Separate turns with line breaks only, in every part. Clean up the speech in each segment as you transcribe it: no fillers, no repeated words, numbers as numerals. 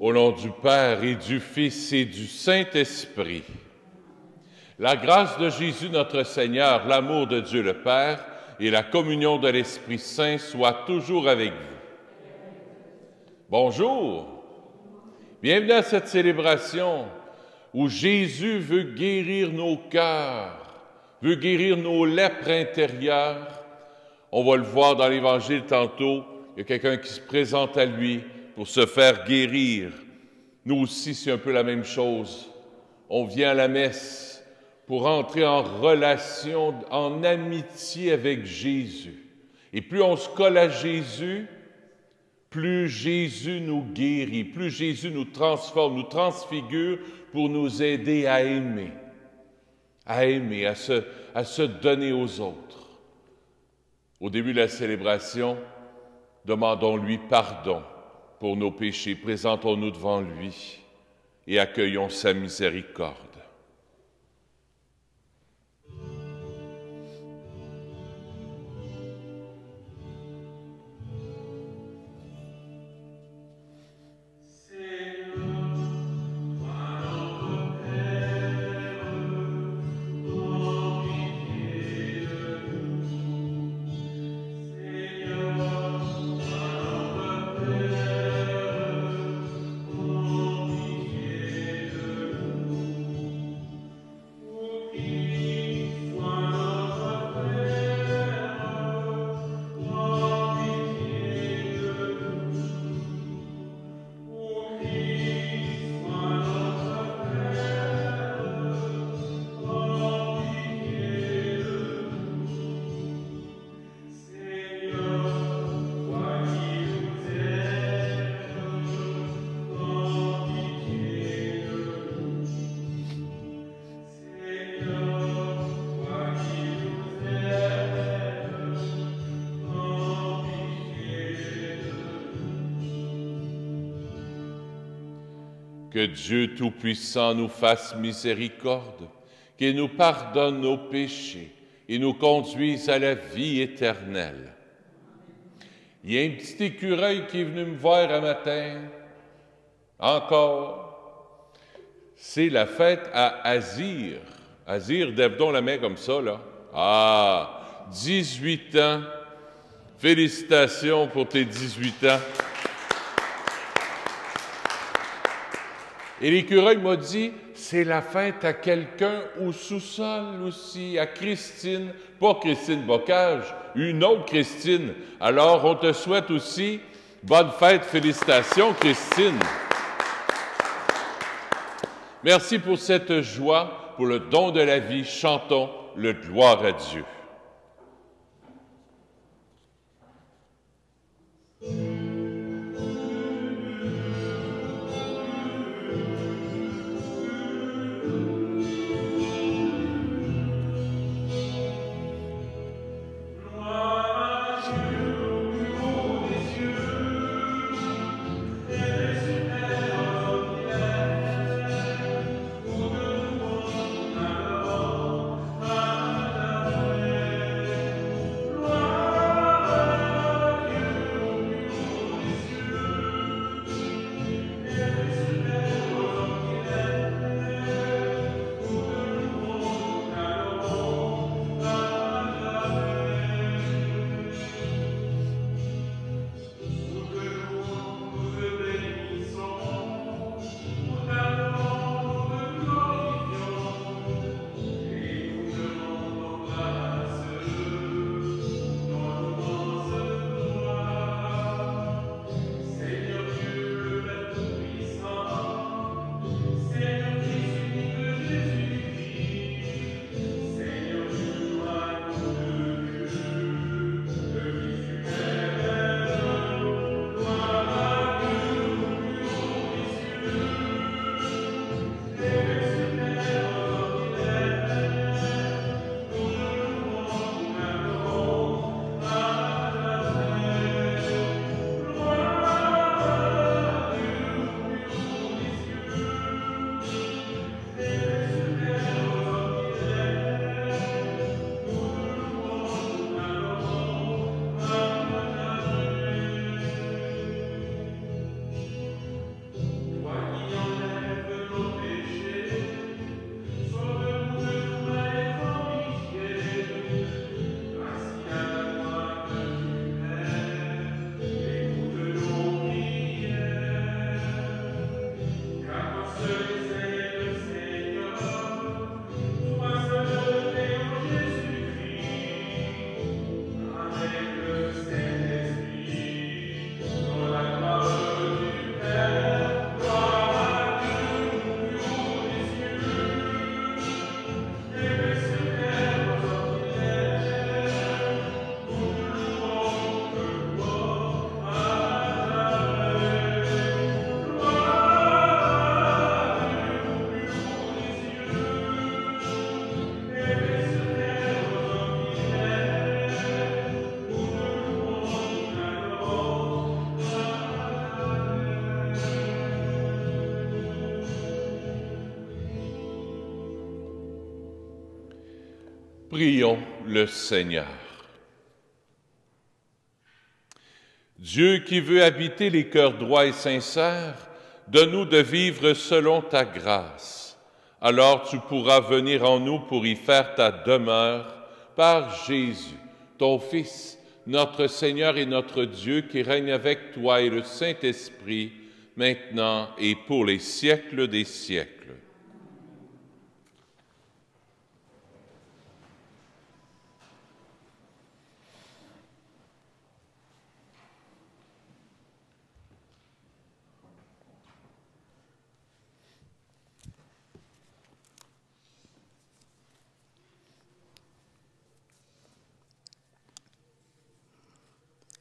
Au nom du Père et du Fils et du Saint-Esprit. La grâce de Jésus notre Seigneur, l'amour de Dieu le Père et la communion de l'Esprit Saint soient toujours avec vous. Bonjour! Bienvenue à cette célébration où Jésus veut guérir nos cœurs, veut guérir nos lèpres intérieures. On va le voir dans l'Évangile tantôt, il y a quelqu'un qui se présente à lui pour se faire guérir. Nous aussi, c'est un peu la même chose. On vient à la messe pour entrer en relation, en amitié avec Jésus. Et plus on se colle à Jésus, plus Jésus nous guérit, plus Jésus nous transforme, nous transfigure pour nous aider à aimer, à se donner aux autres. Au début de la célébration, demandons-lui pardon pour nos péchés, présentons-nous devant lui et accueillons sa miséricorde. Que Dieu Tout-Puissant nous fasse miséricorde, qu'il nous pardonne nos péchés et nous conduise à la vie éternelle. Il y a un petit écureuil qui est venu me voir un matin. Encore. C'est la fête à Azir. Azir, lève donc la main comme ça, là. Ah, 18 ans. Félicitations pour tes 18 ans. Et l'écureuil m'a dit, c'est la fête à quelqu'un au sous-sol aussi, à Christine, pas Christine Bocage, une autre Christine. Alors, on te souhaite aussi bonne fête, félicitations, Christine. Merci pour cette joie, pour le don de la vie. Chantons le gloire à Dieu.
Amen.
Prions le Seigneur. Dieu qui veut habiter les cœurs droits et sincères, donne-nous de vivre selon ta grâce. Alors tu pourras venir en nous pour y faire ta demeure par Jésus, ton Fils, notre Seigneur et notre Dieu, qui règne avec toi et le Saint-Esprit, maintenant et pour les siècles des siècles.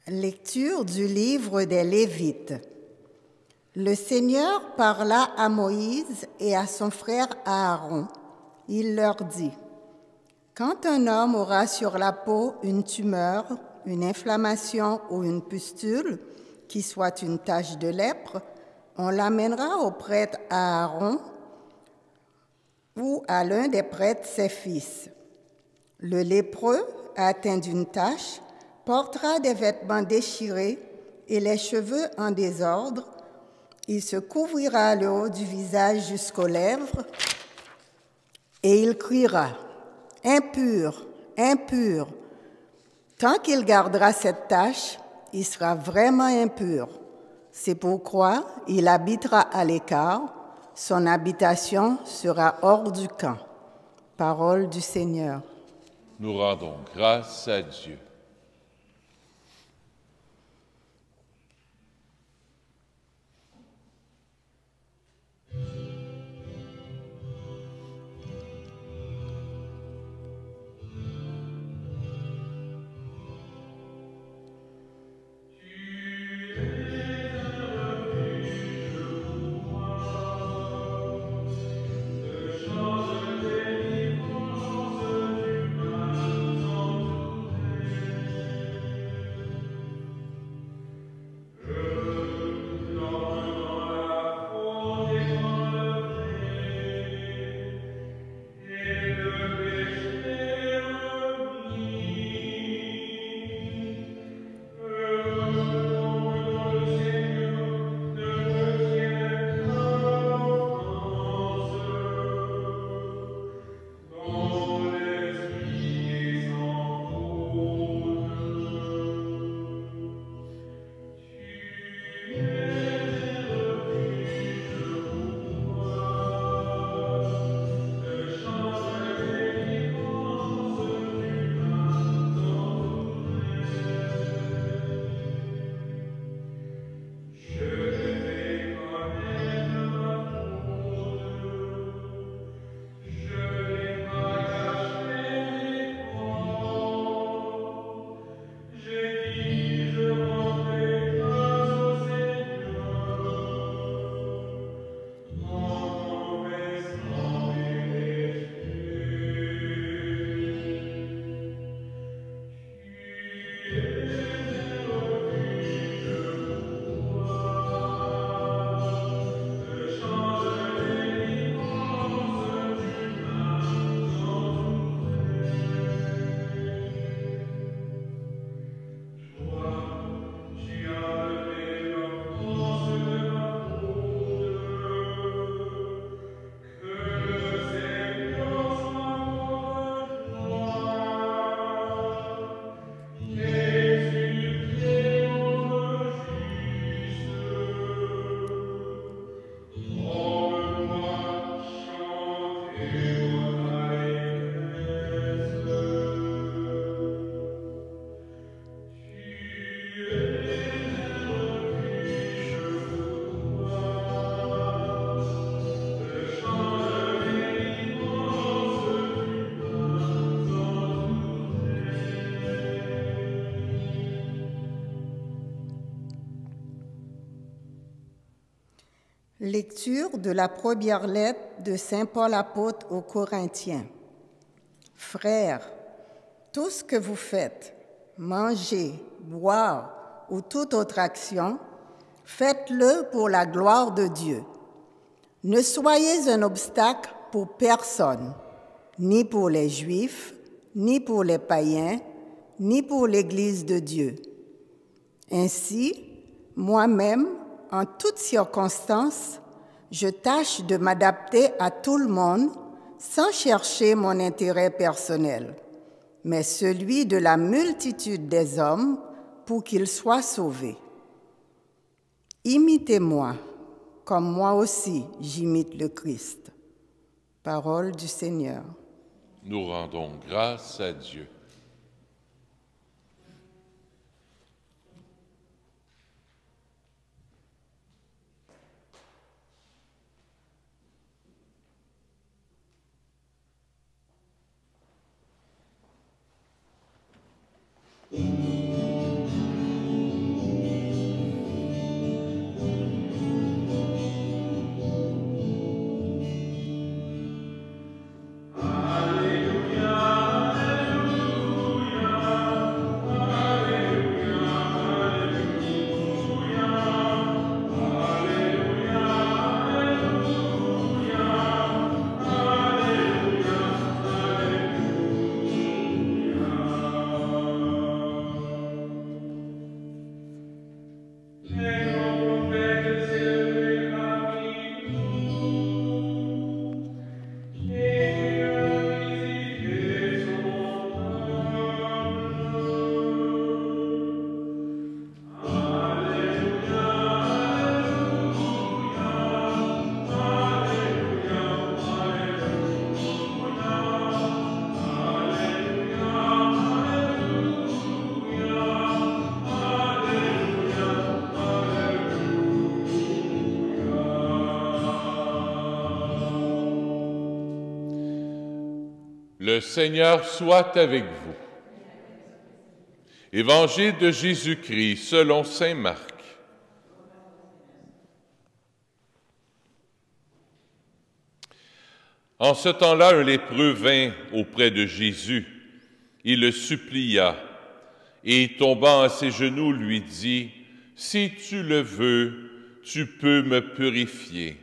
Lecture du livre des Lévites. Le Seigneur parla à Moïse et à son frère Aaron. Il leur dit, « Quand un homme aura sur la peau une tumeur, une inflammation ou une pustule, qui soit une tache de lèpre, on l'amènera au prêtre Aaron ou à l'un des prêtres ses fils. Le lépreux, atteint d'une tache, portera des vêtements déchirés et les cheveux en désordre. Il se couvrira le haut du visage jusqu'aux lèvres et il criera « Impur, impur ». Tant qu'il gardera cette tache, il sera vraiment impur. C'est pourquoi il habitera à l'écart, son habitation sera hors du camp. Parole du Seigneur.
Nous rendons grâce à Dieu.
Lecture de la première lettre de Saint Paul apôtre aux Corinthiens. Frères, tout ce que vous faites, manger, boire ou toute autre action, faites-le pour la gloire de Dieu. Ne soyez un obstacle pour personne, ni pour les Juifs, ni pour les païens, ni pour l'Église de Dieu. Ainsi, moi-même, en toutes circonstances, je tâche de m'adapter à tout le monde sans chercher mon intérêt personnel, mais celui de la multitude des hommes pour qu'ils soient sauvés. Imitez-moi, comme moi aussi j'imite le Christ. Parole du Seigneur.
Nous rendons grâce à Dieu. Le Seigneur soit avec vous. Évangile de Jésus-Christ selon saint Marc. En ce temps-là, un lépreux vint auprès de Jésus. Il le supplia et, tombant à ses genoux, lui dit, « Si tu le veux, tu peux me purifier. »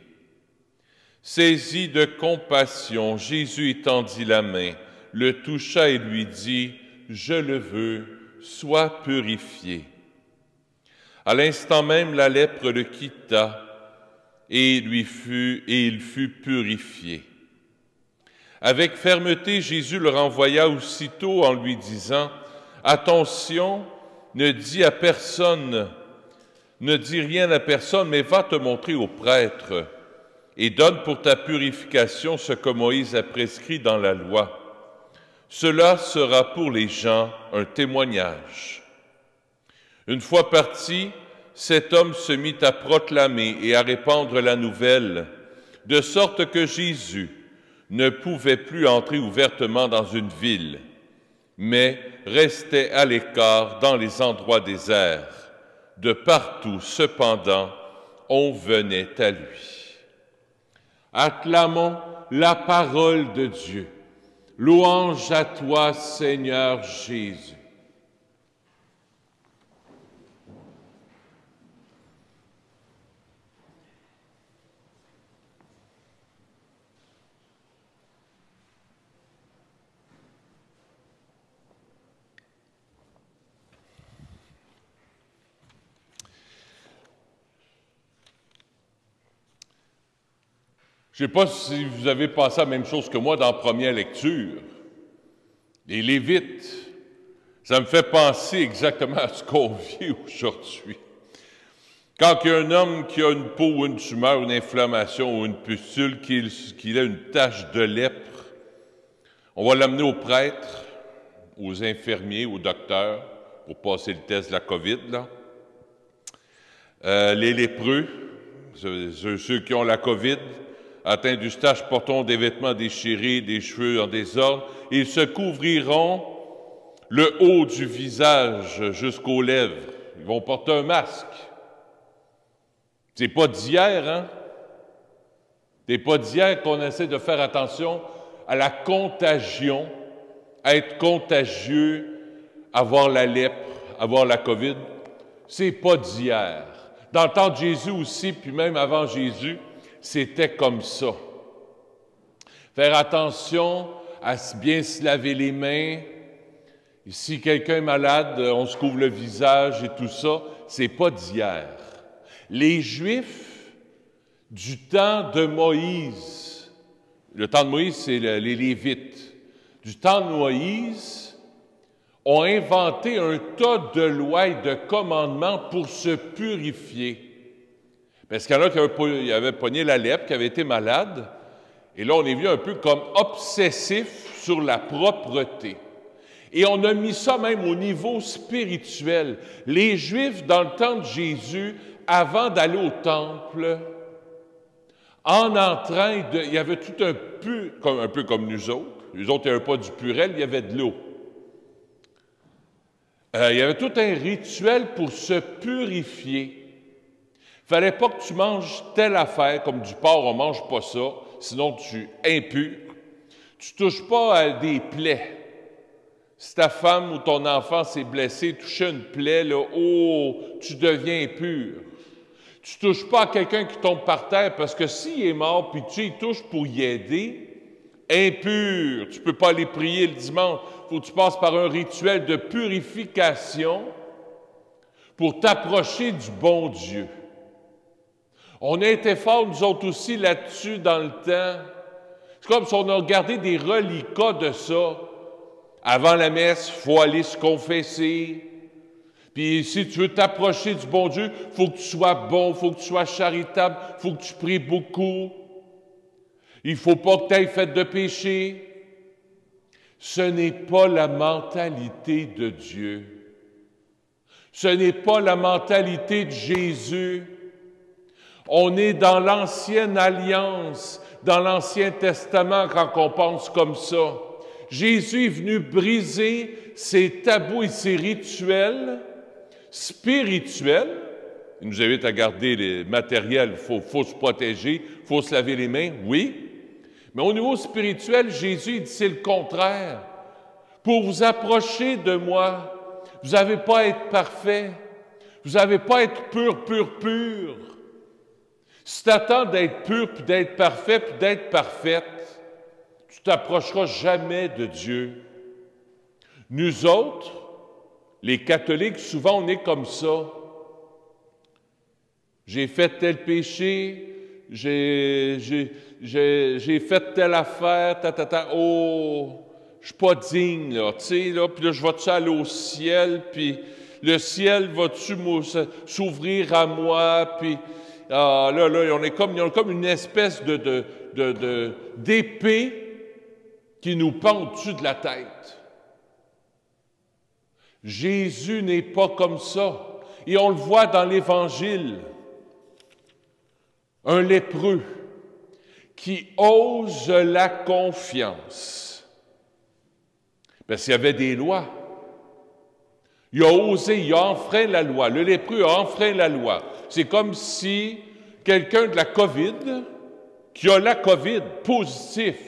Saisi de compassion, Jésus étendit la main, le toucha et lui dit, « Je le veux, sois purifié. » À l'instant même, la lèpre le quitta et il fut purifié. Avec fermeté, Jésus le renvoya aussitôt en lui disant, « Attention, ne dis rien à personne, mais va te montrer au prêtre. » Et donne pour ta purification ce que Moïse a prescrit dans la loi. Cela sera pour les gens un témoignage. Une fois parti, cet homme se mit à proclamer et à répandre la nouvelle, de sorte que Jésus ne pouvait plus entrer ouvertement dans une ville, mais restait à l'écart dans les endroits déserts. De partout, cependant, on venait à lui. Acclamons la parole de Dieu. Louange à toi, Seigneur Jésus. Je ne sais pas si vous avez pensé la même chose que moi dans la première lecture. Les Lévites, ça me fait penser exactement à ce qu'on vit aujourd'hui. Quand il y a un homme qui a une peau ou une tumeur, une inflammation ou une pustule, qu'il a une tache de lèpre, on va l'amener au prêtre, aux infirmiers, aux docteurs, pour passer le test de la COVID, là. Les lépreux, ceux qui ont la COVID, atteints d'une tache, portant des vêtements déchirés, des cheveux en désordre, ils se couvriront le haut du visage jusqu'aux lèvres. Ils vont porter un masque. C'est pas d'hier, hein? C'est pas d'hier qu'on essaie de faire attention à la contagion, à être contagieux, avoir la lèpre, avoir la COVID. C'est pas d'hier. Dans le temps de Jésus aussi, puis même avant Jésus, c'était comme ça. Faire attention à bien se laver les mains. Et si quelqu'un est malade, on se couvre le visage et tout ça. C'est pas d'hier. Les Juifs du temps de Moïse, le temps de Moïse, c'est les Lévites, du temps de Moïse, ont inventé un tas de lois et de commandements pour se purifier. Parce qu'il y en a qui avaient pogné la lèpre, qui avaient été malades, et là, on est vu un peu comme obsessif sur la propreté. Et on a mis ça même au niveau spirituel. Les Juifs, dans le temps de Jésus, avant d'aller au temple, en entrant, il y avait tout un peu comme nous autres. Les autres n'avaient pas du purel, il y avait de l'eau. Il y avait tout un rituel pour se purifier. Il ne fallait pas que tu manges telle affaire, comme du porc, on ne mange pas ça, sinon tu es impur. Tu ne touches pas à des plaies. Si ta femme ou ton enfant s'est blessé, toucher une plaie, là, oh, tu deviens impur. Tu ne touches pas à quelqu'un qui tombe par terre, parce que s'il est mort, puis tu y touches pour y aider, impur. Tu ne peux pas aller prier le dimanche. Il faut que tu passes par un rituel de purification pour t'approcher du bon Dieu. On a été forts, nous autres aussi, là-dessus, dans le temps. C'est comme si on a regardé des reliquats de ça. Avant la messe, il faut aller se confesser. Puis si tu veux t'approcher du bon Dieu, il faut que tu sois bon, il faut que tu sois charitable, il faut que tu pries beaucoup. Il ne faut pas que tu aies fait de péché. Ce n'est pas la mentalité de Dieu. Ce n'est pas la mentalité de Jésus. On est dans l'Ancienne Alliance, dans l'Ancien Testament quand on pense comme ça. Jésus est venu briser ses tabous et ses rituels spirituels. Il nous invite à garder les matériels, il faut se protéger, il faut se laver les mains, oui. Mais au niveau spirituel, Jésus dit c'est le contraire. Pour vous approcher de moi, vous n'avez pas à être parfait, vous n'avez pas à être pur, pur, pur. Si tu attends d'être pur, puis d'être parfait, puis d'être parfaite, tu ne t'approcheras jamais de Dieu. Nous autres, les catholiques, souvent on est comme ça. J'ai fait tel péché, j'ai fait telle affaire, oh, je suis pas digne, là, tu sais, là, puis là, je vais-tu aller au ciel, puis le ciel va-tu s'ouvrir à moi, puis là, on est comme une espèce d'épée qui nous pend au-dessus de la tête. Jésus n'est pas comme ça. Et on le voit dans l'Évangile. Un lépreux qui ose la confiance. Parce qu'il y avait des lois. Il a osé, il a enfreint la loi. Le lépreux a enfreint la loi. C'est comme si quelqu'un de la COVID, qui a la COVID, positif,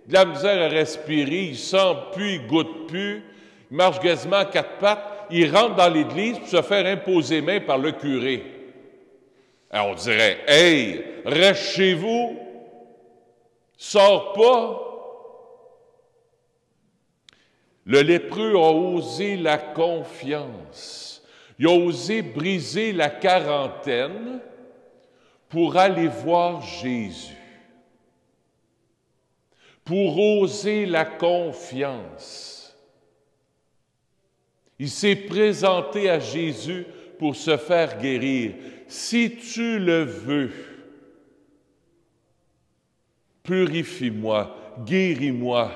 de la misère à respirer, il sent plus, il goûte plus, il marche quasiment à quatre pattes, il rentre dans l'église pour se faire imposer main par le curé. Alors on dirait, « Hey, reste chez vous, sors pas. » Le lépreux a osé la confiance. Il a osé briser la quarantaine pour aller voir Jésus. Pour oser la confiance. Il s'est présenté à Jésus pour se faire guérir. Si tu le veux, purifie-moi, guéris-moi.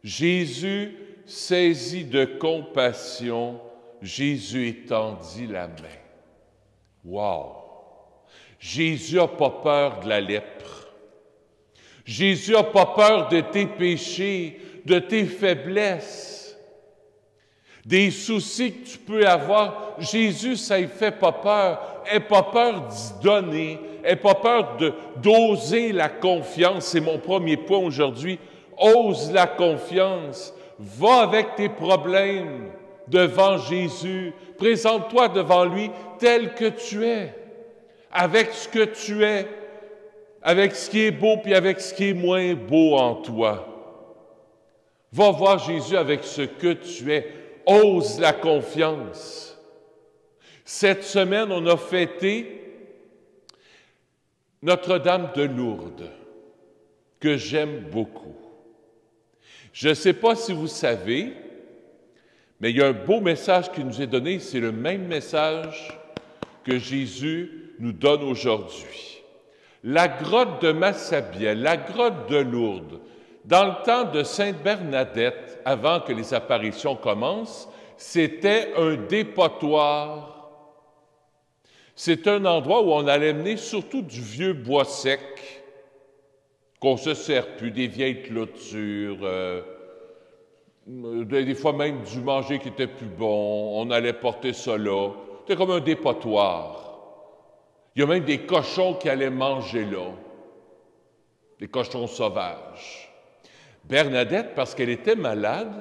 Jésus, saisi de compassion, Jésus étendit la main. Wow! Jésus n'a pas peur de la lèpre. Jésus n'a pas peur de tes péchés, de tes faiblesses, des soucis que tu peux avoir. Jésus, ça ne fait pas peur. Elle n'a pas peur d'y donner. Elle n'a pas peur d'oser la confiance. C'est mon premier point aujourd'hui. Ose la confiance. Va avec tes problèmes devant Jésus. Présente-toi devant lui tel que tu es, avec ce que tu es, avec ce qui est beau puis avec ce qui est moins beau en toi. Va voir Jésus avec ce que tu es. Ose la confiance. Cette semaine, on a fêté Notre-Dame de Lourdes, que j'aime beaucoup. Je ne sais pas si vous savez, mais il y a un beau message qui nous est donné. C'est le même message que Jésus nous donne aujourd'hui. La grotte de Massabielle, la grotte de Lourdes, dans le temps de Sainte Bernadette, avant que les apparitions commencent, c'était un dépotoir. C'est un endroit où on allait mener surtout du vieux bois sec, qu'on ne se sert plus, des vieilles clôtures, des fois même du manger qui était plus bon, on allait porter ça là. C'était comme un dépotoir. Il y a même des cochons qui allaient manger là, des cochons sauvages. Bernadette, parce qu'elle était malade,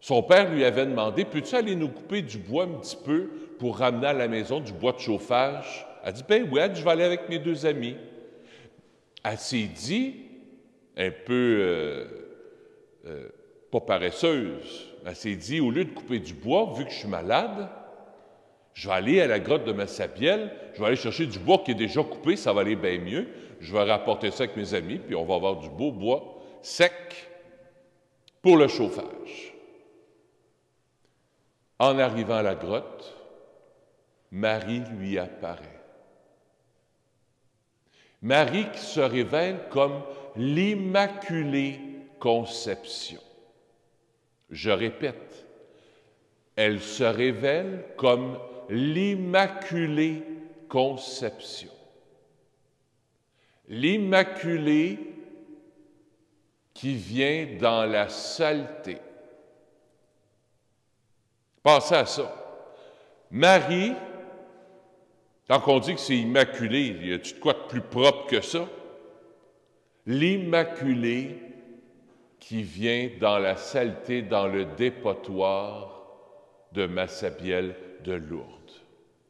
son père lui avait demandé « Peux-tu aller nous couper du bois un petit peu pour ramener à la maison du bois de chauffage? » Elle dit « Ben oui, je vais aller avec mes 2 amis. » Elle s'est dit, un peu pas paresseuse, elle s'est dit « Au lieu de couper du bois, vu que je suis malade, je vais aller à la grotte de Massabielle, je vais aller chercher du bois qui est déjà coupé, ça va aller bien mieux. Je vais rapporter ça avec mes amis, puis on va avoir du beau bois sec pour le chauffage. » En arrivant à la grotte, Marie lui apparaît. Marie qui se révèle comme l'Immaculée Conception. Je répète, elle se révèle comme l'Immaculée Conception. L'Immaculée qui vient dans la saleté. Pensez à ça. Marie, quand on dit que c'est immaculé, y a-t-il de quoi de plus propre que ça? L'Immaculée qui vient dans la saleté, dans le dépotoir de Massabielle de Lourdes.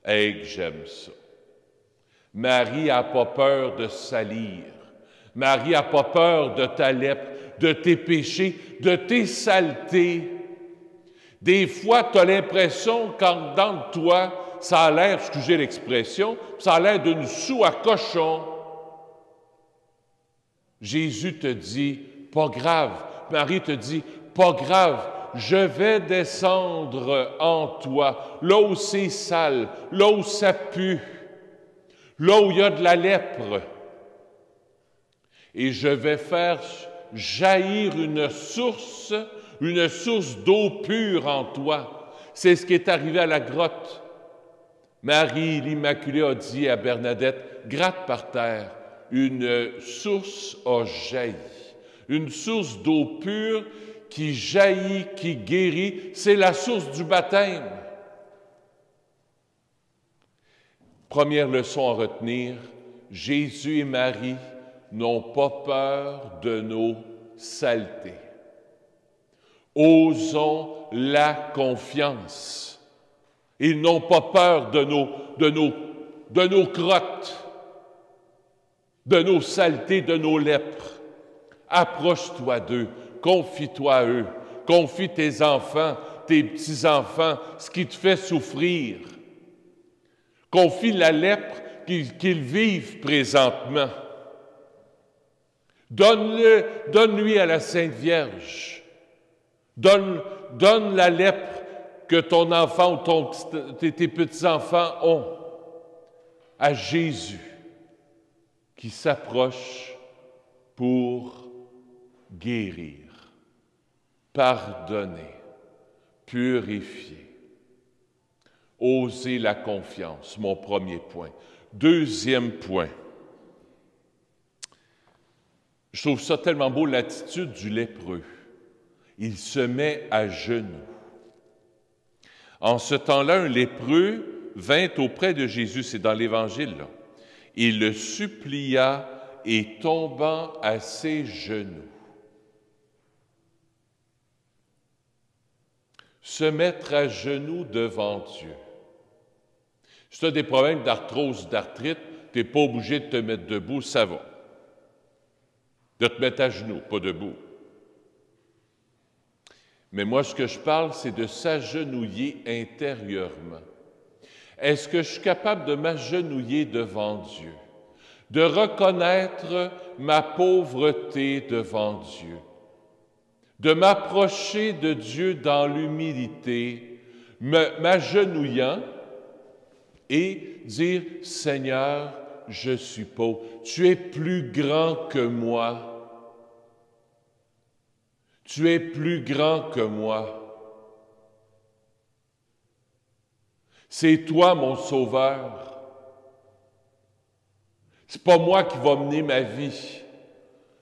Hey, que j'aime ça. Marie n'a pas peur de salir. Marie n'a pas peur de ta lèpre, de tes péchés, de tes saletés. Des fois, tu as l'impression qu'en dedans de toi, ça a l'air, excusez l'expression, ça a l'air d'une soue à cochon. Jésus te dit, pas grave. Marie te dit, pas grave, je vais descendre en toi, là où c'est sale, là où ça pue, là où il y a de la lèpre. Et je vais faire jaillir une source d'eau pure en toi. C'est ce qui est arrivé à la grotte. Marie, l'Immaculée, a dit à Bernadette, gratte par terre, une source a jailli. Une source d'eau pure qui jaillit, qui guérit, c'est la source du baptême. Première leçon à retenir, Jésus et Marie n'ont pas peur de nos saletés. Osons la confiance. Ils n'ont pas peur de nos crottes, de nos saletés, de nos lèpres. Approche-toi d'eux, confie-toi à eux, confie tes enfants, tes petits-enfants, ce qui te fait souffrir. Confie la lèpre qu'ils vivent présentement. Donne-lui à la Sainte Vierge. Donne la lèpre que ton enfant ou tes petits-enfants ont à Jésus qui s'approche pour guérir, pardonner, purifier. Oser la confiance, mon premier point. Deuxième point. Je trouve ça tellement beau, l'attitude du lépreux. Il se met à genoux. En ce temps-là, un lépreux vint auprès de Jésus, c'est dans l'Évangile, là. Il le supplia et tombant à ses genoux. Se mettre à genoux devant Dieu. Si tu as des problèmes d'arthrose, d'arthrite, tu n'es pas obligé de te mettre debout, ça va. De te mettre à genoux, pas debout. Mais moi, ce que je parle, c'est de s'agenouiller intérieurement. Est-ce que je suis capable de m'agenouiller devant Dieu, de reconnaître ma pauvreté devant Dieu, de m'approcher de Dieu dans l'humilité, m'agenouillant et dire « Seigneur, je suis pauvre, tu es plus grand que moi. Tu es plus grand que moi. C'est toi, mon Sauveur. C'est pas moi qui va mener ma vie.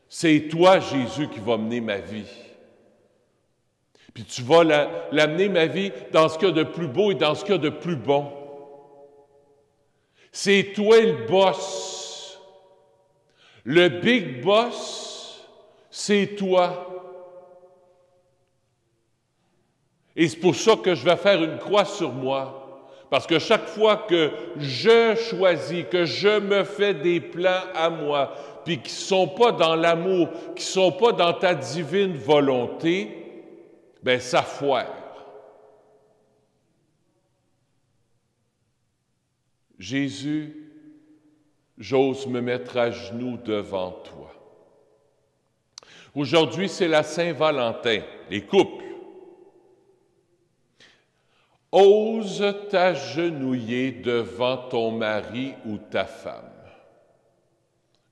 C'est toi, Jésus, qui va mener ma vie. Puis tu vas l'amener, ma vie, dans ce qu'il y a de plus beau et dans ce qu'il y a de plus bon. C'est toi le boss. Le big boss, c'est toi. Et c'est pour ça que je vais faire une croix sur moi. Parce que chaque fois que je choisis, que je me fais des plans à moi, puis qui ne sont pas dans l'amour, qui ne sont pas dans ta divine volonté, bien, ça foire. Jésus, j'ose me mettre à genoux devant toi. Aujourd'hui, c'est la Saint-Valentin, les couples. Ose t'agenouiller devant ton mari ou ta femme.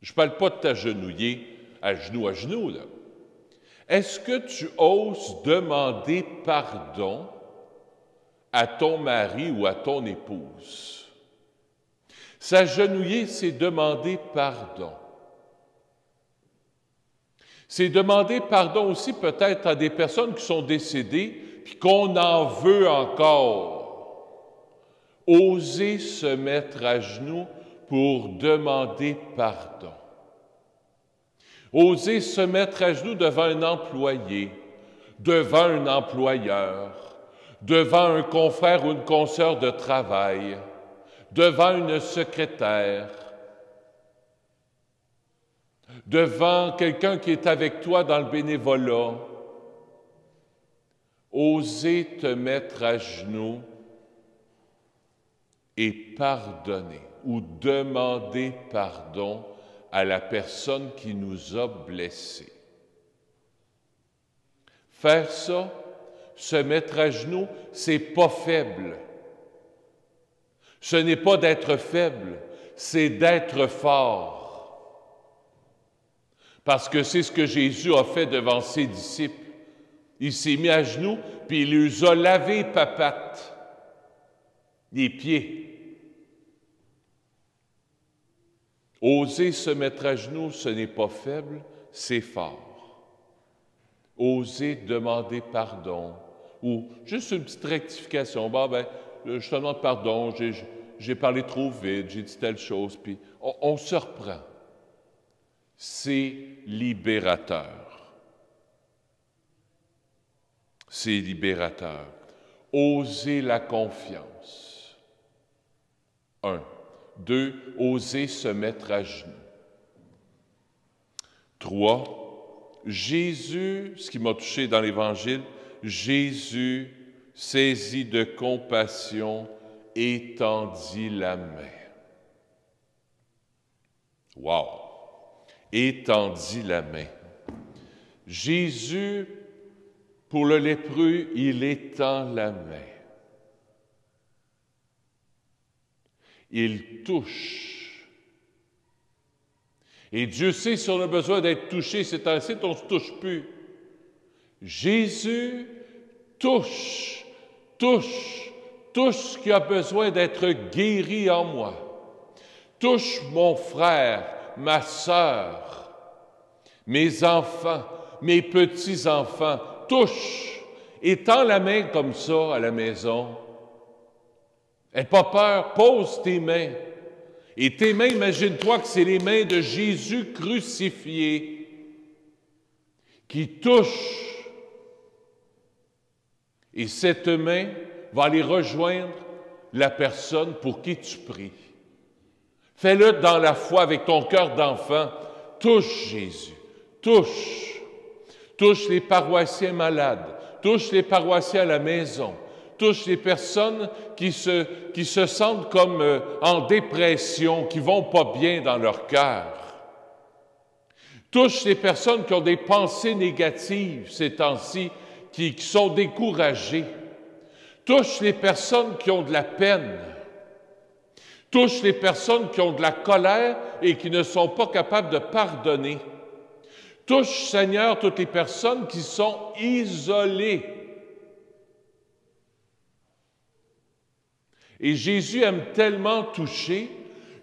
Je ne parle pas de t'agenouiller à genoux, là. Est-ce que tu oses demander pardon à ton mari ou à ton épouse? S'agenouiller, c'est demander pardon. C'est demander pardon aussi peut-être à des personnes qui sont décédées puis qu'on en veut encore. Oser se mettre à genoux pour demander pardon. Oser se mettre à genoux devant un employé, devant un employeur, devant un confrère ou une consoeur de travail, devant une secrétaire, devant quelqu'un qui est avec toi dans le bénévolat. Oser te mettre à genoux et pardonner ou demander pardon à la personne qui nous a blessés. Faire ça, se mettre à genoux, c'est pas faible. Ce n'est pas d'être faible, c'est d'être fort. Parce que c'est ce que Jésus a fait devant ses disciples. Il s'est mis à genoux, puis il les a lavé papates, les pieds. Oser se mettre à genoux, ce n'est pas faible, c'est fort. Oser demander pardon, ou juste une petite rectification. Bon, ben, je te demande pardon, j'ai parlé trop vite, j'ai dit telle chose, puis on se reprend. C'est libérateur. C'est libérateur. Oser la confiance. 1. 2. Oser se mettre à genoux. 3. Jésus, ce qui m'a touché dans l'Évangile, Jésus, saisi de compassion, étendit la main. Wow! Étendit la main. Jésus, pour le lépreux, il étend la main. Il touche. Et Dieu sait si on a besoin d'être touché, c'est ainsi qu'on ne se touche plus. Jésus touche ce qui a besoin d'être guéri en moi. Touche mon frère, ma sœur, mes enfants, mes petits-enfants. Touche, étends la main comme ça à la maison. N'aie pas peur, pose tes mains. Et tes mains, imagine-toi que c'est les mains de Jésus crucifié qui touchent. Et cette main va aller rejoindre la personne pour qui tu pries. Fais-le dans la foi avec ton cœur d'enfant. Touche Jésus, touche. Touche les paroissiens malades, touche les paroissiens à la maison, touche les personnes qui se sentent comme en dépression, qui vont pas bien dans leur cœur. Touche les personnes qui ont des pensées négatives ces temps-ci, qui sont découragées. Touche les personnes qui ont de la peine. Touche les personnes qui ont de la colère et qui ne sont pas capables de pardonner. Touche, Seigneur, toutes les personnes qui sont isolées. Et Jésus aime tellement toucher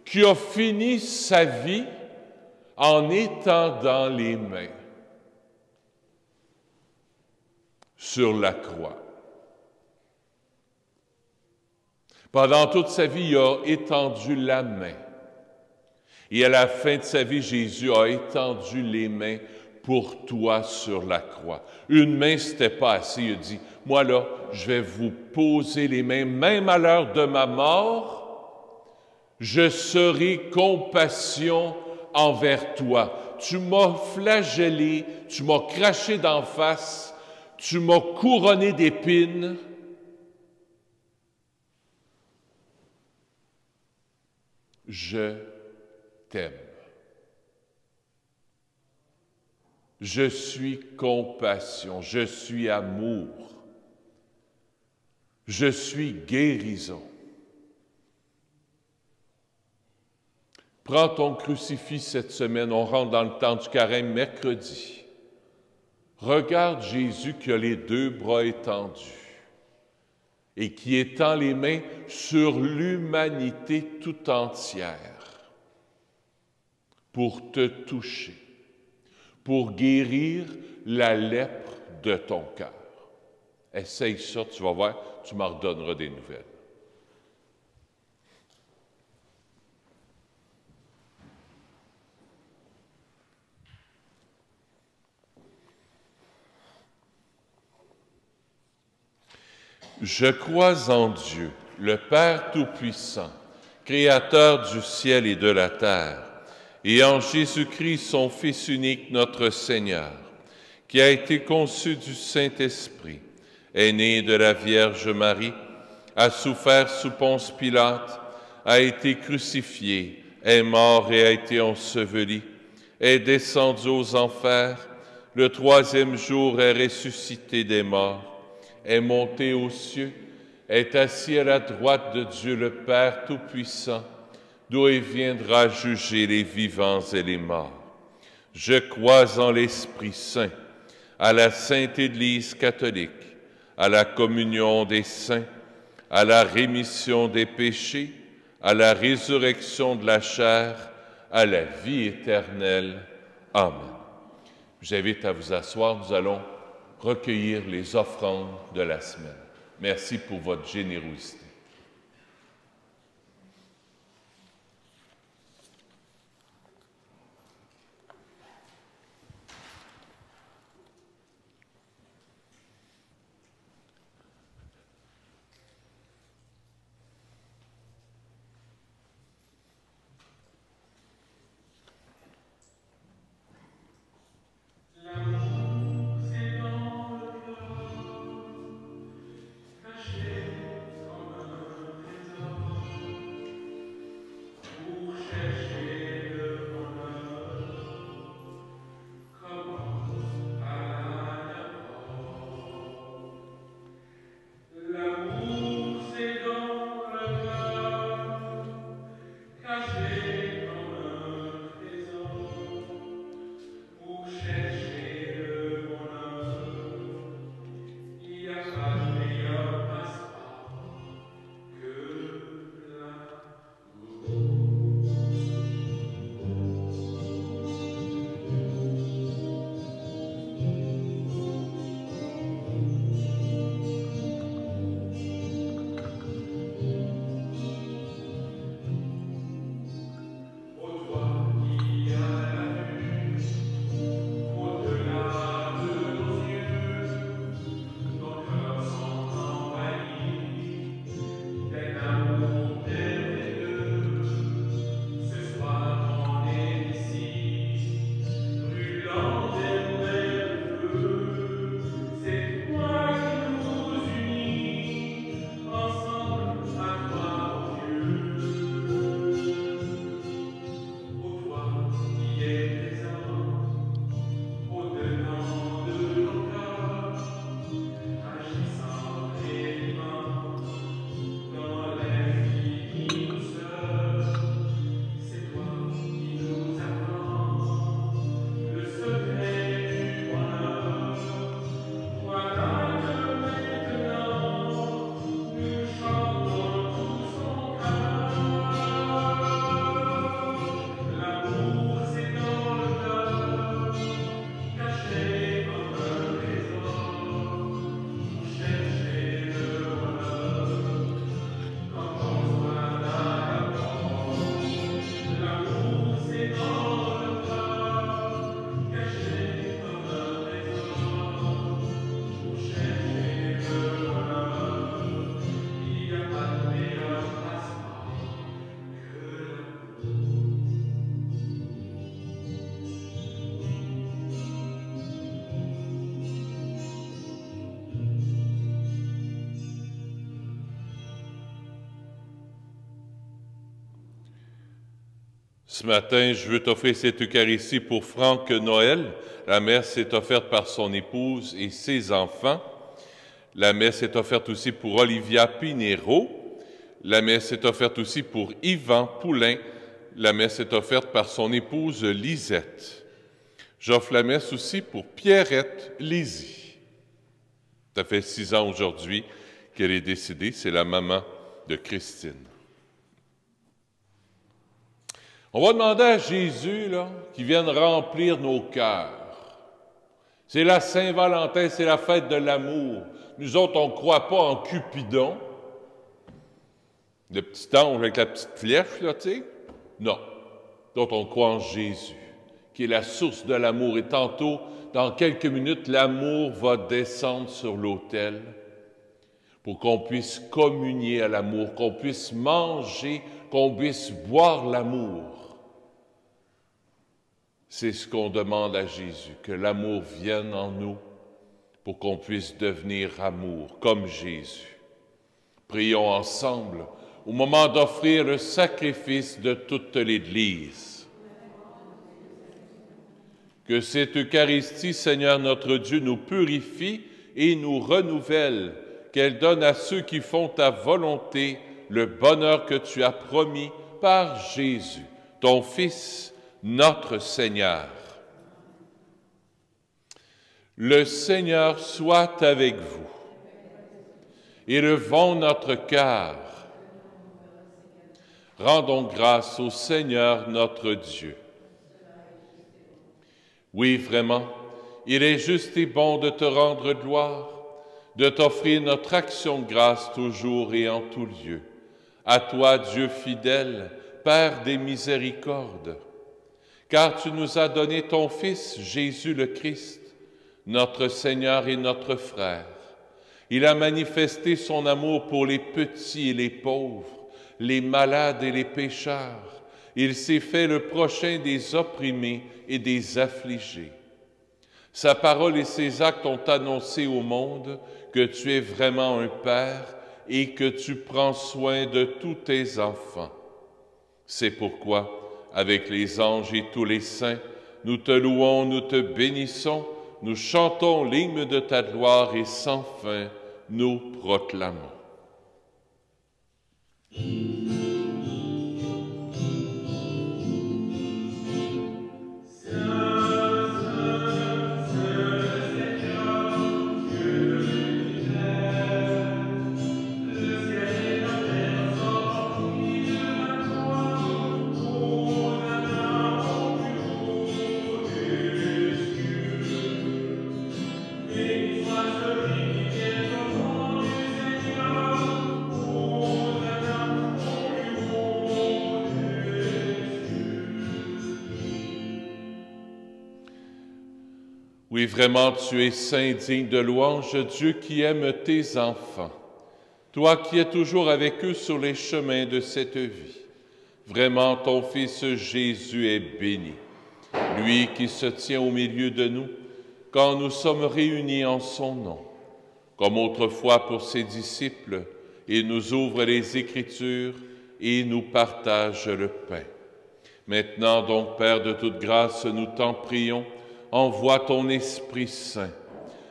qu'il a fini sa vie en étendant les mains sur la croix. Pendant toute sa vie, il a étendu la main. Et à la fin de sa vie, Jésus a étendu les mains pour toi sur la croix. Une main, c'était pas assez. Il a dit, moi là, je vais vous poser les mains, même à l'heure de ma mort, je serai compassion envers toi. Tu m'as flagellé, tu m'as craché d'en face, tu m'as couronné d'épines. Je t'aime. Je suis compassion, je suis amour, je suis guérison. Prends ton crucifix cette semaine, on rentre dans le temps du carême mercredi. Regarde Jésus qui a les deux bras étendus et qui étend les mains sur l'humanité tout entière pour te toucher, pour guérir la lèpre de ton cœur. Essaye ça, tu vas voir, tu m'en redonneras des nouvelles. Je crois en Dieu, le Père Tout-Puissant, Créateur du ciel et de la terre, et en Jésus-Christ, son Fils unique, notre Seigneur, qui a été conçu du Saint-Esprit, est né de la Vierge Marie, a souffert sous Ponce Pilate, a été crucifié, est mort et a été enseveli, est descendu aux enfers, le troisième jour est ressuscité des morts, est monté aux cieux, est assis à la droite de Dieu le Père Tout-Puissant, d'où il viendra juger les vivants et les morts. Je crois en l'Esprit Saint, à la Sainte Église catholique, à la communion des saints, à la rémission des péchés, à la résurrection de la chair, à la vie éternelle. Amen. Je vous invite à vous asseoir, nous allons recueillir les offrandes de la semaine. Merci pour votre générosité. Ce matin, je veux t'offrir cette Eucharistie pour Franck Noël. La messe est offerte par son épouse et ses enfants. La messe est offerte aussi pour Olivia Pinero. La messe est offerte aussi pour Yvan Poulain. La messe est offerte par son épouse Lisette. J'offre la messe aussi pour Pierrette Lézy. Ça fait 6 ans aujourd'hui qu'elle est décédée. C'est la maman de Christine. On va demander à Jésus qu'il vienne remplir nos cœurs. C'est la Saint-Valentin, c'est la fête de l'amour. Nous autres, on ne croit pas en Cupidon, le petit ange avec la petite flèche, là, tu sais. Non. Nous autres, on croit en Jésus, qui est la source de l'amour. Et tantôt, dans quelques minutes, l'amour va descendre sur l'autel pour qu'on puisse communier à l'amour, qu'on puisse manger, qu'on puisse boire l'amour. C'est ce qu'on demande à Jésus, que l'amour vienne en nous pour qu'on puisse devenir amour, comme Jésus. Prions ensemble au moment d'offrir le sacrifice de toute l'Église. Que cette Eucharistie, Seigneur notre Dieu, nous purifie et nous renouvelle, qu'elle donne à ceux qui font ta volonté le bonheur que tu as promis par Jésus, ton Fils, notre Seigneur. Le Seigneur soit avec vous. Élevons notre cœur. Rendons grâce au Seigneur notre Dieu. Oui, vraiment, il est juste et bon de te rendre gloire, de t'offrir notre action de grâce toujours et en tout lieu. À toi, Dieu fidèle, Père des miséricordes, car tu nous as donné ton Fils, Jésus le Christ, notre Seigneur et notre frère. Il a manifesté son amour pour les petits et les pauvres, les malades et les pécheurs. Il s'est fait le prochain des opprimés et des affligés. Sa parole et ses actes ont annoncé au monde que tu es vraiment un Père et que tu prends soin de tous tes enfants. C'est pourquoi, avec les anges et tous les saints, nous te louons, nous te bénissons, nous chantons l'hymne de ta gloire et sans fin, nous proclamons. Oui, vraiment, tu es saint, digne de louange, Dieu qui aime tes enfants. Toi qui es toujours avec eux sur les chemins de cette vie. Vraiment, ton Fils Jésus est béni. Lui qui se tient au milieu de nous quand nous sommes réunis en son nom. Comme autrefois pour ses disciples, il nous ouvre les Écritures et nous partage le pain. Maintenant donc, Père de toute grâce, nous t'en prions, envoie ton Esprit Saint,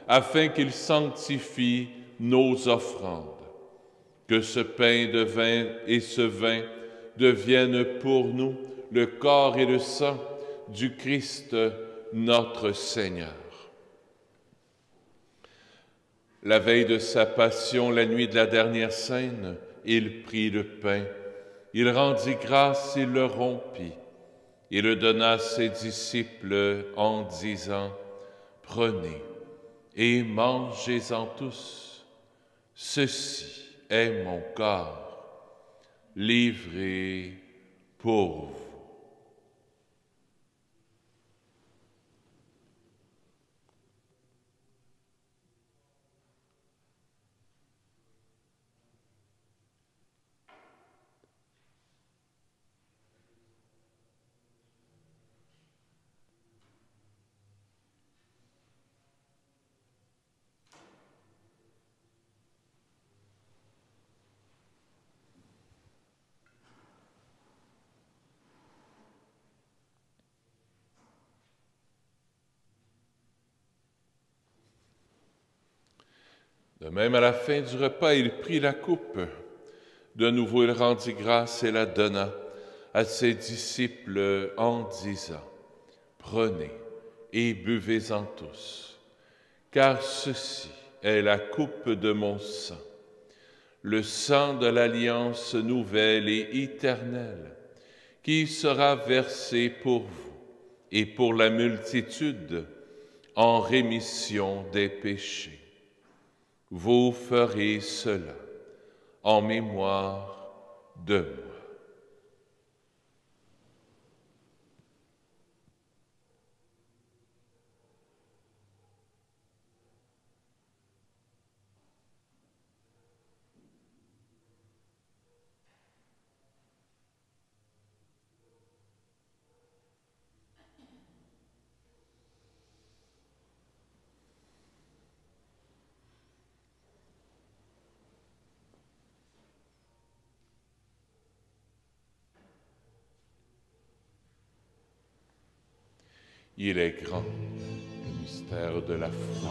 afin qu'il sanctifie nos offrandes. Que ce pain de vin et ce vin deviennent pour nous le corps et le sang du Christ, notre Seigneur. La veille de sa passion, la nuit de la dernière scène, il prit le pain, il rendit grâce, il le rompit. Il le donna à ses disciples en disant, « Prenez et mangez-en tous. Ceci est mon corps, livré pour vous. » De même, à la fin du repas, il prit la coupe. De nouveau, il rendit grâce et la donna à ses disciples en disant, « Prenez et buvez-en tous, car ceci est la coupe de mon sang, le sang de l'alliance nouvelle et éternelle, qui sera versé pour vous et pour la multitude en rémission des péchés. Vous ferez cela en mémoire de moi. » Il est grand, le mystère de la foi.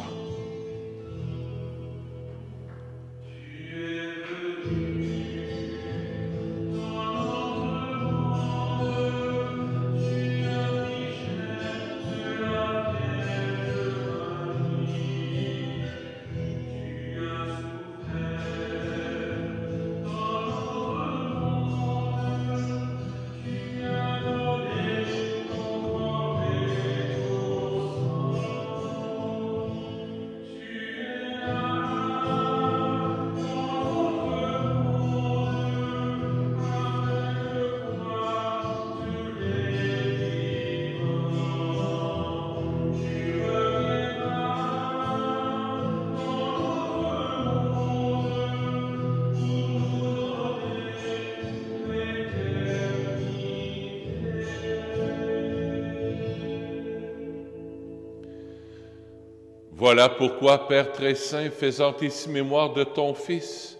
Voilà pourquoi, Père très saint, faisant ici mémoire de ton Fils,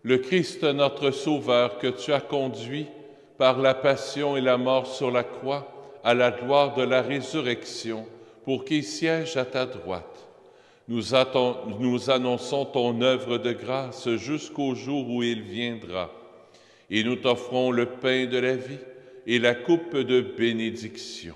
le Christ notre Sauveur, que tu as conduit par la passion et la mort sur la croix à la gloire de la résurrection, pour qu'il siège à ta droite. Nous annonçons ton œuvre de grâce jusqu'au jour où il viendra, et nous t'offrons le pain de la vie et la coupe de bénédiction.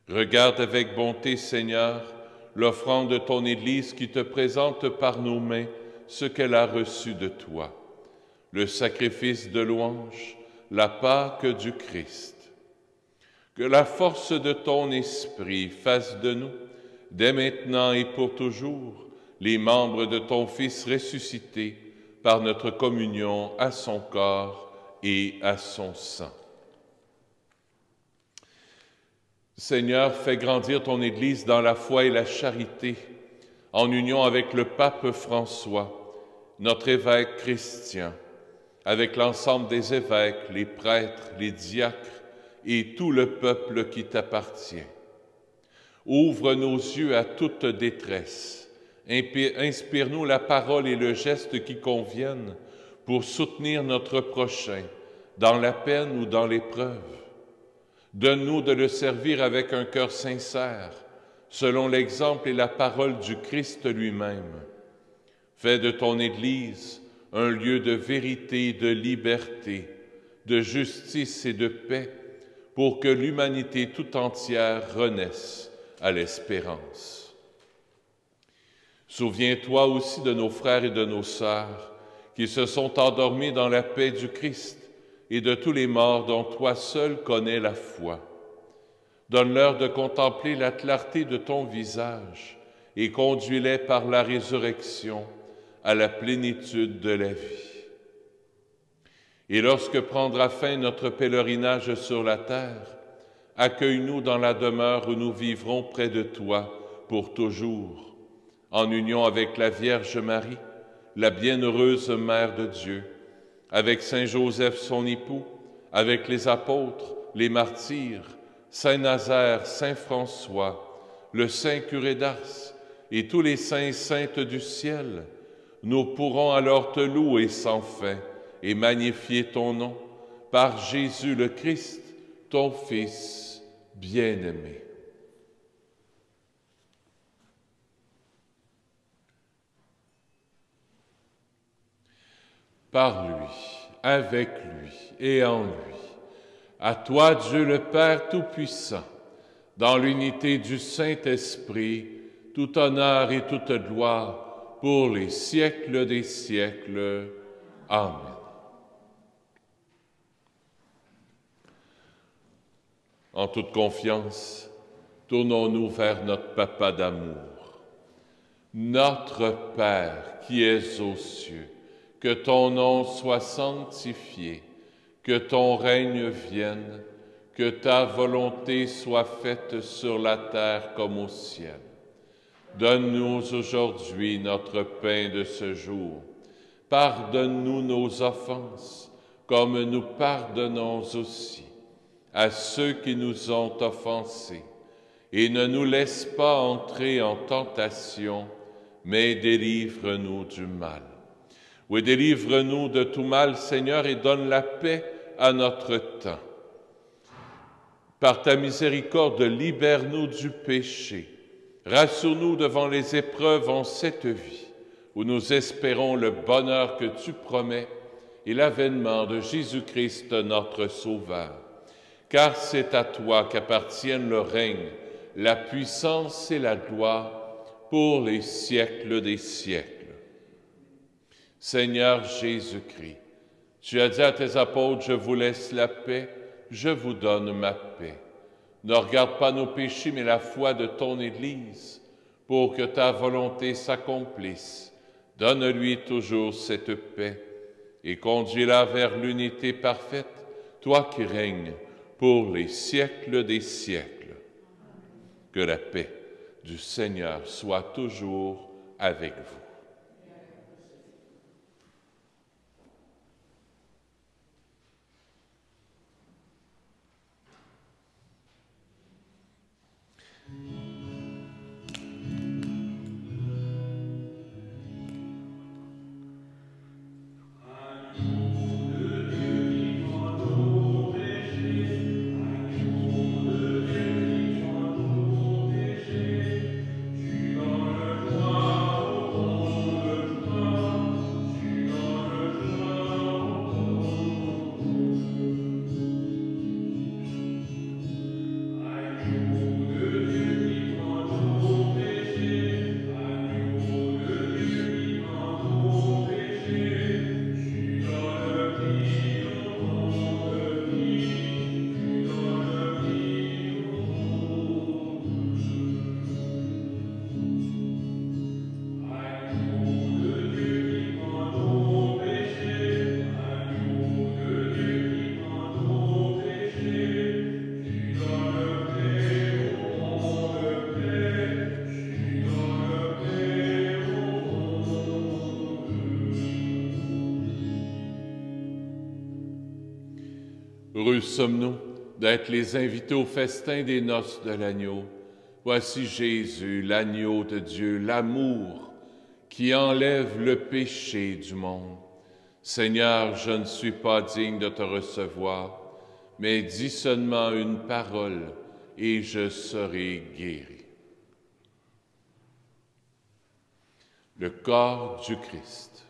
Regarde avec bonté, Seigneur, l'offrande de ton Église qui te présente par nos mains ce qu'elle a reçu de toi, le sacrifice de louange, la Pâque du Christ. Que la force de ton esprit fasse de nous, dès maintenant et pour toujours, les membres de ton Fils ressuscité par notre communion à son corps et à son sang. Seigneur, fais grandir ton Église dans la foi et la charité, en union avec le pape François, notre évêque chrétien, avec l'ensemble des évêques, les prêtres, les diacres et tout le peuple qui t'appartient. Ouvre nos yeux à toute détresse, inspire-nous la parole et le geste qui conviennent pour soutenir notre prochain dans la peine ou dans l'épreuve. Donne-nous de le servir avec un cœur sincère, selon l'exemple et la parole du Christ lui-même. Fais de ton Église un lieu de vérité, de liberté, de justice et de paix, pour que l'humanité tout entière renaisse à l'espérance. Souviens-toi aussi de nos frères et de nos sœurs qui se sont endormis dans la paix du Christ, et de tous les morts dont toi seul connais la foi. Donne-leur de contempler la clarté de ton visage et conduis-les par la résurrection à la plénitude de la vie. Et lorsque prendra fin notre pèlerinage sur la terre, accueille-nous dans la demeure où nous vivrons près de toi pour toujours, en union avec la Vierge Marie, la bienheureuse Mère de Dieu, avec Saint Joseph son époux, avec les apôtres, les martyrs, Saint Nazaire, Saint François, le Saint curé d'Ars et tous les saints et saintes du ciel, nous pourrons alors te louer sans fin et magnifier ton nom par Jésus le Christ, ton Fils bien-aimé. par lui, avec lui et en lui. À toi, Dieu le Père Tout-Puissant, dans l'unité du Saint-Esprit, tout honneur et toute gloire pour les siècles des siècles. Amen. En toute confiance, tournons-nous vers notre Papa d'amour. Notre Père qui es aux cieux, que ton nom soit sanctifié, que ton règne vienne, que ta volonté soit faite sur la terre comme au ciel. Donne-nous aujourd'hui notre pain de ce jour. Pardonne-nous nos offenses, comme nous pardonnons aussi à ceux qui nous ont offensés. Et ne nous laisse pas entrer en tentation, mais délivre-nous du mal. Oui, délivre-nous de tout mal, Seigneur, et donne la paix à notre temps. Par ta miséricorde, libère-nous du péché. Rassure-nous devant les épreuves en cette vie, où nous espérons le bonheur que tu promets et l'avènement de Jésus-Christ, notre Sauveur. Car c'est à toi qu'appartiennent le règne, la puissance et la gloire pour les siècles des siècles. Seigneur Jésus-Christ, tu as dit à tes apôtres, je vous laisse la paix, je vous donne ma paix. Ne regarde pas nos péchés, mais la foi de ton Église, pour que ta volonté s'accomplisse. Donne-lui toujours cette paix et conduis-la vers l'unité parfaite, toi qui règnes pour les siècles des siècles. Que la paix du Seigneur soit toujours avec vous. Heureux sommes-nous d'être les invités au festin des noces de l'agneau. Voici Jésus, l'agneau de Dieu, l'amour qui enlève le péché du monde. Seigneur, je ne suis pas digne de te recevoir, mais dis seulement une parole et je serai guéri. Le corps du Christ.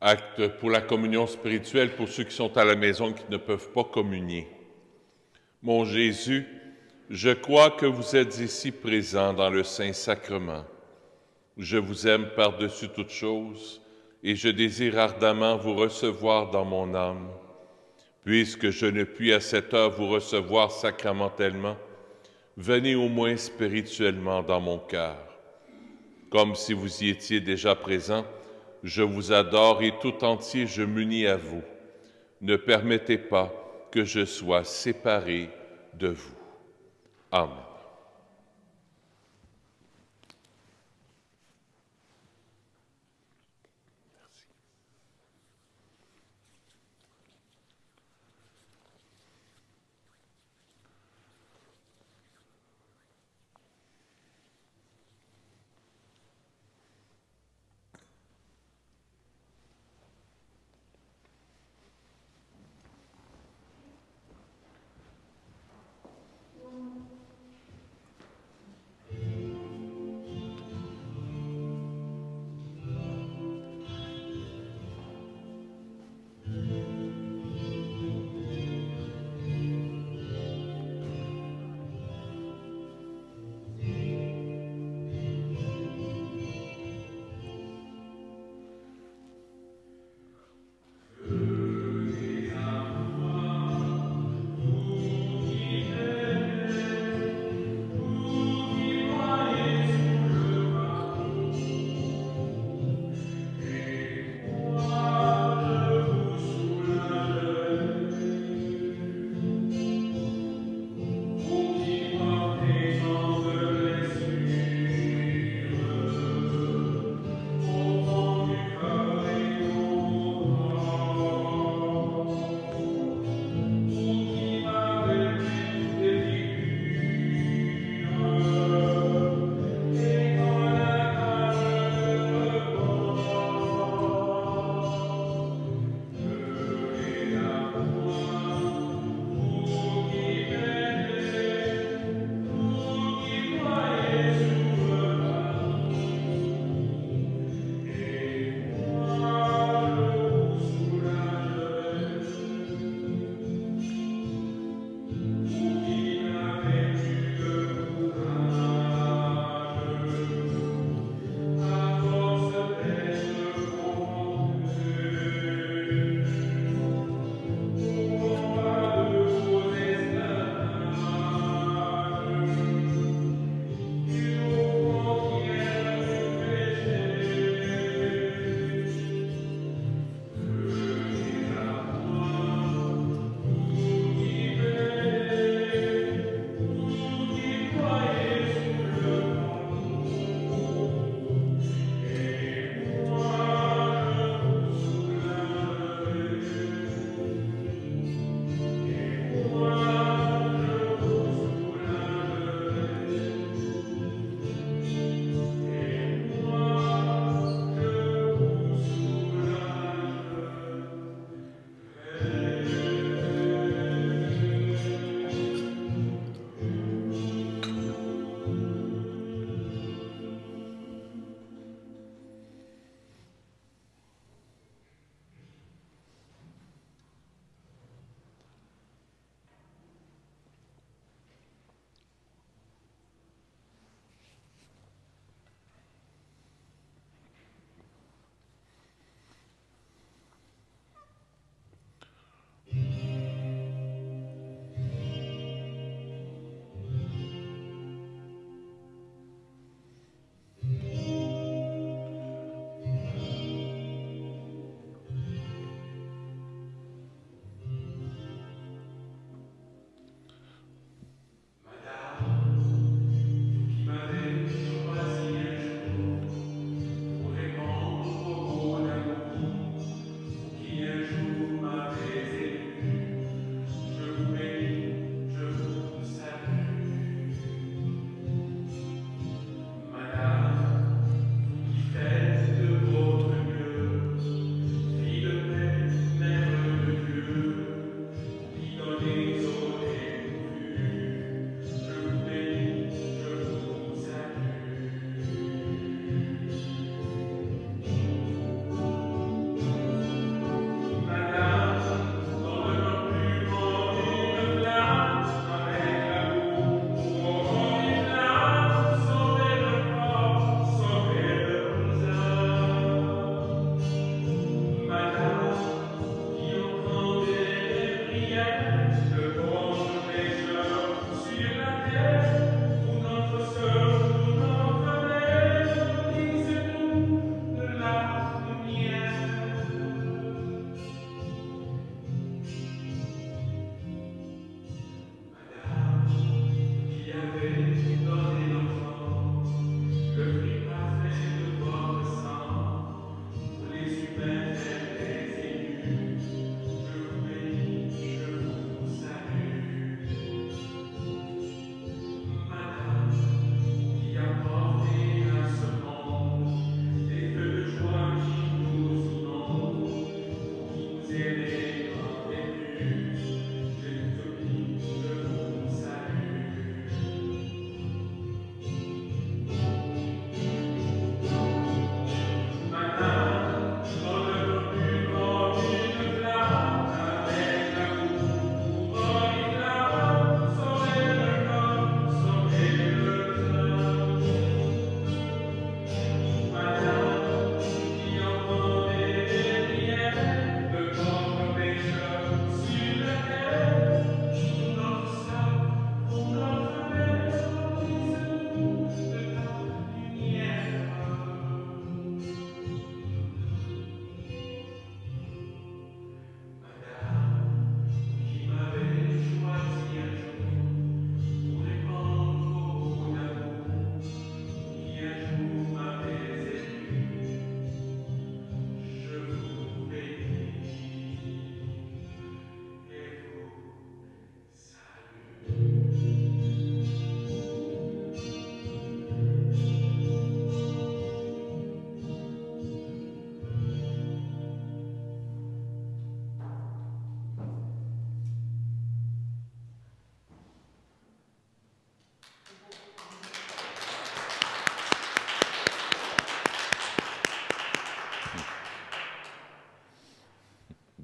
Acte pour la communion spirituelle pour ceux qui sont à la maison et qui ne peuvent pas communier. Mon Jésus, je crois que vous êtes ici présent dans le Saint-Sacrement. Je vous aime par-dessus toute chose et je désire ardemment vous recevoir dans mon âme. Puisque je ne puis à cette heure vous recevoir sacramentellement, venez au moins spirituellement dans mon cœur. Comme si vous y étiez déjà présent, je vous adore et tout entier je m'unis à vous. Ne permettez pas que je sois séparé de vous. Amen. Merci.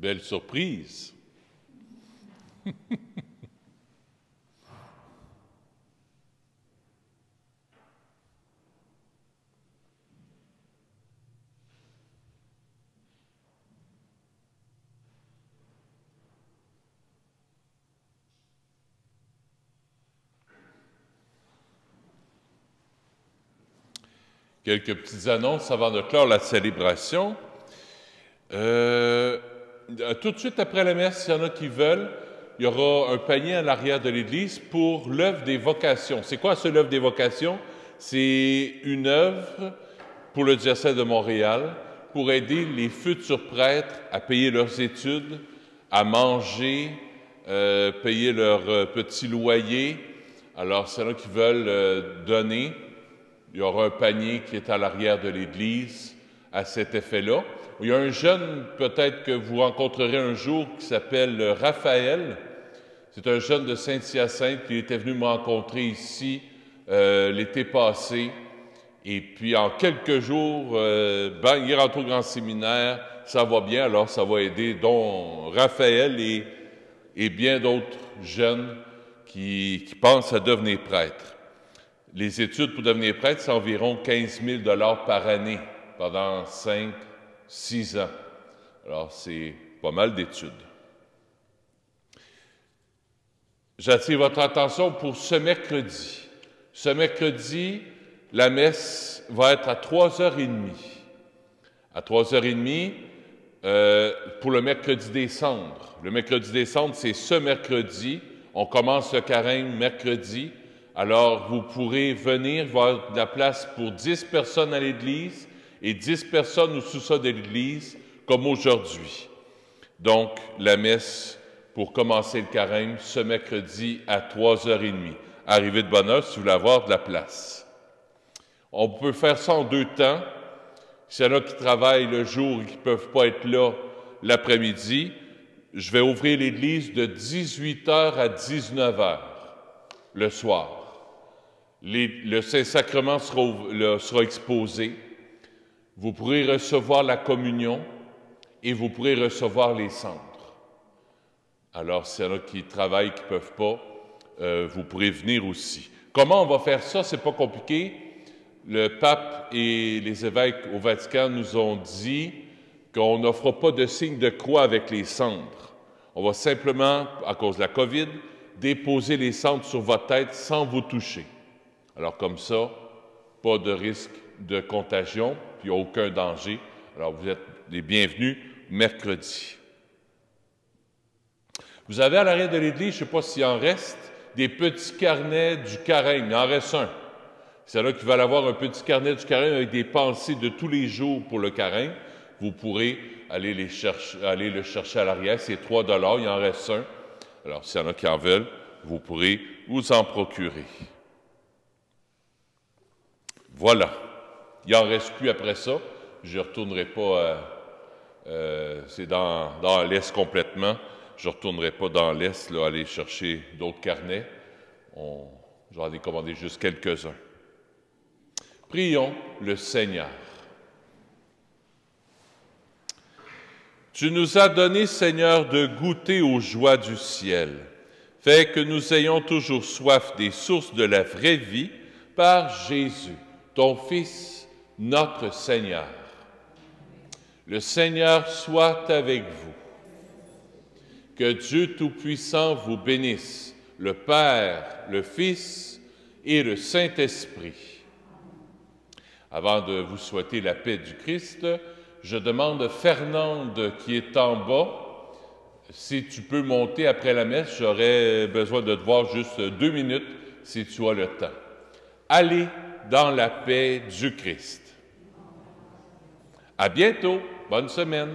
Belle surprise. Quelques petites annonces avant de clore la célébration. Tout de suite après la messe, s'il y en a qui veulent, il y aura un panier à l'arrière de l'église pour l'œuvre des vocations. C'est quoi ce l'œuvre des vocations? C'est une œuvre pour le diocèse de Montréal pour aider les futurs prêtres à payer leurs études, à manger, payer leur petit loyer. Alors, s'il y en a qui veulent donner, il y aura un panier qui est à l'arrière de l'église à cet effet-là. Il y a un jeune, peut-être que vous rencontrerez un jour, qui s'appelle Raphaël. C'est un jeune de Saint-Hyacinthe qui était venu me rencontrer ici l'été passé. Et puis, en quelques jours, il est rentré au grand séminaire, ça va bien, alors ça va aider dont Raphaël et bien d'autres jeunes qui pensent à devenir prêtres. Les études pour devenir prêtre, c'est environ 15 000 $ par année pendant 5-6 ans. Alors, c'est pas mal d'études. J'attire votre attention pour ce mercredi. Ce mercredi, la messe va être à 3h30. À 3h30 pour le mercredi des cendres. Le mercredi des cendres, c'est ce mercredi. On commence le carême mercredi. Alors, vous pourrez venir voir de la place pour 10 personnes à l'église et 10 personnes au sous-sol de l'église, comme aujourd'hui. Donc, la messe pour commencer le carême ce mercredi à 3h30. Arrivez de bonne heure si vous voulez avoir de la place. On peut faire ça en 2 temps. S'il y en a qui travaillent le jour et qui ne peuvent pas être là l'après-midi, je vais ouvrir l'église de 18h à 19h le soir. Le Saint-Sacrement sera exposé. Vous pourrez recevoir la communion et vous pourrez recevoir les cendres. Alors, s'il y en a qui travaillent, qui ne peuvent pas, vous pourrez venir aussi. Comment on va faire ça? C'est pas compliqué. Le pape et les évêques au Vatican nous ont dit qu'on n'offre pas de signe de croix avec les cendres. On va simplement, à cause de la COVID, déposer les cendres sur votre tête sans vous toucher. Alors comme ça, pas de risque de contagion, puis aucun danger. Alors vous êtes les bienvenus mercredi. Vous avez à l'arrière de l'église, je ne sais pas s'il en reste, des petits carnets du carême. Il en reste un. C'est là qui va avoir un petit carnet du carême avec des pensées de tous les jours pour le carême. Vous pourrez aller le chercher à l'arrière. C'est 3 $. Il en reste un. Alors s'il y en a qui en veulent, vous pourrez vous en procurer. Voilà. Il n'en reste plus après ça. Je ne retournerai pas, c'est dans l'Est complètement. Je ne retournerai pas dans l'Est, là, aller chercher d'autres carnets. J'en ai commandé juste quelques-uns. Prions le Seigneur. Tu nous as donné, Seigneur, de goûter aux joies du ciel. Fais que nous ayons toujours soif des sources de la vraie vie par Jésus, ton Fils, notre Seigneur. Le Seigneur soit avec vous. Que Dieu Tout-Puissant vous bénisse, le Père, le Fils et le Saint-Esprit. Avant de vous souhaiter la paix du Christ, je demande à Fernande qui est en bas, si tu peux monter après la messe, j'aurais besoin de te voir juste 2 minutes si tu as le temps. Allez dans la paix du Christ. À bientôt. Bonne semaine.